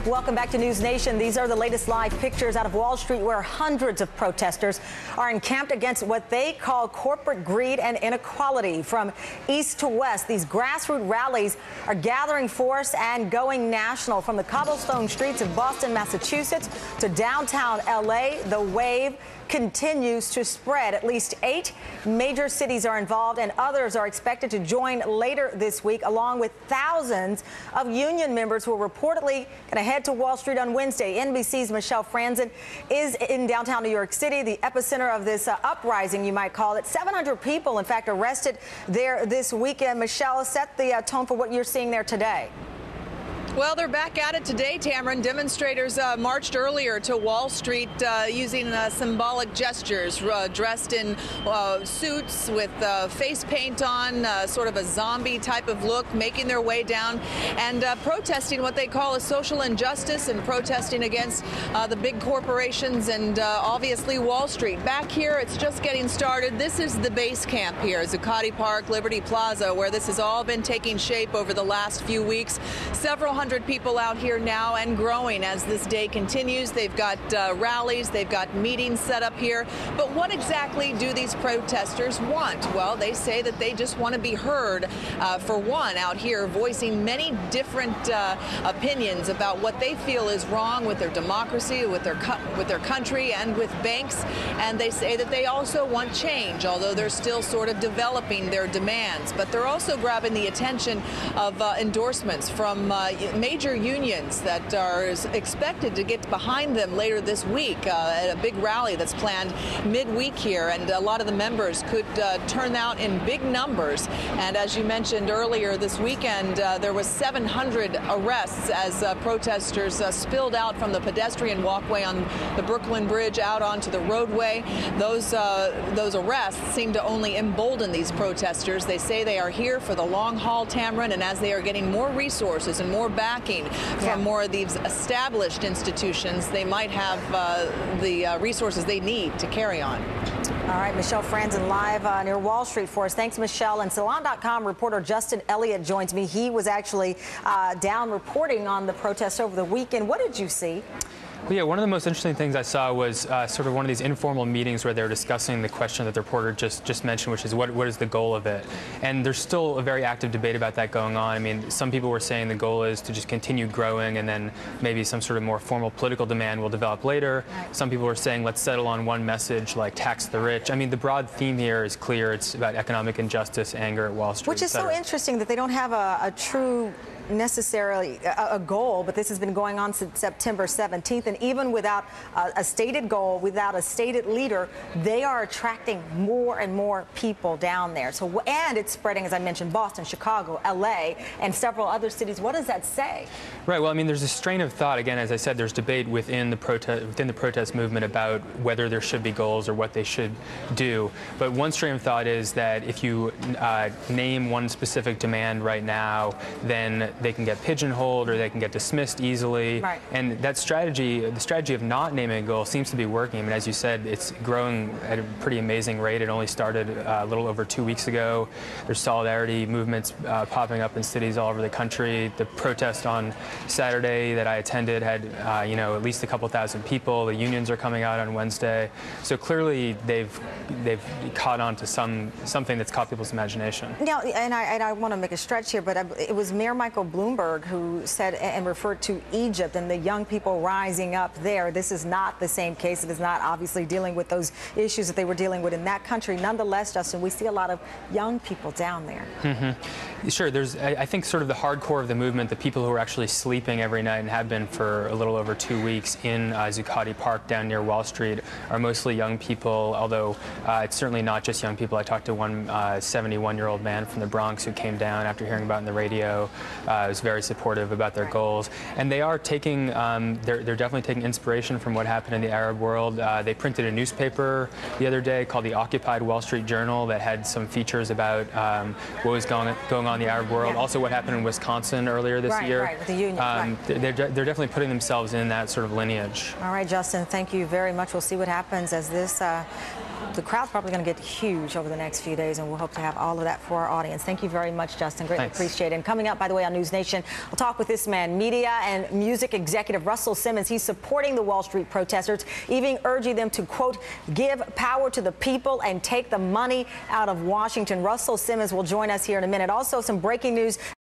Welcome back to News Nation. These are the latest live pictures out of Wall Street, where hundreds of protesters are encamped against what they call corporate greed and inequality. From east to west, these grassroots rallies are gathering force and going national. From the cobblestone streets of Boston, Massachusetts to downtown LA, the wave continues to spread. At least 8 major cities are involved, and others are expected to join later this week, along with thousands of union members who are reportedly going to head to Wall Street on Wednesday. NBC's Michelle Franzen is in downtown New York City, the epicenter of this uprising, you might call it. 700 people, in fact, arrested there this weekend. Michelle, set the tone for what you're seeing there today. Well, they're back at it today, Tamron. Demonstrators marched earlier to Wall Street using symbolic gestures, dressed in suits with face paint on, sort of a zombie type of look, making their way down and protesting what they call a social injustice and protesting against the big corporations and obviously Wall Street. Back here, it's just getting started. This is the base camp here, Zuccotti Park, Liberty Plaza, where this has all been taking shape over the last few weeks. Several hundred people out here now and growing as this day continues. They've got rallies, they've got meetings set up here. But what exactly do these protesters want? Well, they say that they just want to be heard, for one, out here voicing many different opinions about what they feel is wrong with their democracy, with their country, and with banks. And they say that they also want change, although they're still sort of developing their demands. But they're also grabbing the attention of endorsements from major unions that are expected to get behind them later this week at a big rally that's planned midweek here, and a lot of the members could turn out in big numbers. And as you mentioned earlier this weekend, there was 700 arrests as protesters spilled out from the pedestrian walkway on the Brooklyn Bridge out onto the roadway. Those arrests seem to only embolden these protesters. They say they are here for the long haul, Tamron, and as they are getting more resources and more backing from more of these established institutions, they might have the resources they need to carry on. All right, Michelle Franzen live near Wall Street for us. Thanks, Michelle. And Salon.com reporter Justin Elliott joins me. He was actually down reporting on the protests over the weekend. What did you see? Well, yeah, one of the most interesting things I saw was sort of one of these informal meetings where they're discussing the question that the reporter just mentioned, which is what is the goal of it? And there's still a very active debate about that going on. I mean, some people were saying the goal is to just continue growing, and then maybe some sort of more formal political demand will develop later. Some people were saying let's settle on one message, like tax the rich. I mean, the broad theme here is clear. It's about economic injustice, anger at Wall Street, which is so interesting that they don't have a true necessarily a goal, but this has been going on since September 17th, and even without a stated goal, without a stated leader, they are attracting more and more people down there. So, and it's spreading, as I mentioned, Boston, Chicago, LA, and several other cities. What does that say? Right. Well, I mean, there's a strain of thought. Again, as I said, there's debate within the protest movement about whether there should be goals or what they should do. But one strain of thought is that if you name one specific demand right now, then they can get pigeonholed or they can get dismissed easily. Right. And that strategy, the strategy of not naming a goal, seems to be working. I mean, as you said, it's growing at a pretty amazing rate. It only started a little over 2 weeks ago. There's solidarity movements popping up in cities all over the country. The protest on Saturday that I attended had, at least a couple thousand people. The unions are coming out on Wednesday. So clearly they've caught on to something that's caught people's imagination. Now, and I want to make a stretch here, but it was Mayor Michael Bloomberg who said and referred to Egypt and the young people rising up there. This is not the same case. It is not obviously dealing with those issues that they were dealing with in that country. Nonetheless, Justin, we see a lot of young people down there. Mm-hmm. Sure. There's, I think, sort of the hardcore of the movement, the people who are actually sleeping every night and have been for a little over 2 weeks in Zuccotti Park down near Wall Street, are mostly young people, although it's certainly not just young people. I talked to one 71-year-old man from the Bronx who came down after hearing about it on the radio. Was very supportive about their goals, and they are taking, they're definitely taking inspiration from what happened in the Arab world. They printed a newspaper the other day called the Occupied Wall Street Journal that had some features about what was going on in the Arab world. Also, what happened in Wisconsin earlier this year. Right, with the union. They're definitely putting themselves in that sort of lineage. All right, Justin, thank you very much. We'll see what happens as this the crowd's probably going to get huge over the next few days, and we'll hope to have all of that for our audience. Thank you very much, Justin. Greatly appreciate it. And coming up, by the way, on News Nation, we'll talk with this man, media and music executive Russell Simmons. He's supporting the Wall Street protesters, even urging them to, quote, give power to the people and take the money out of Washington. Russell Simmons will join us here in a minute. Also, some breaking news.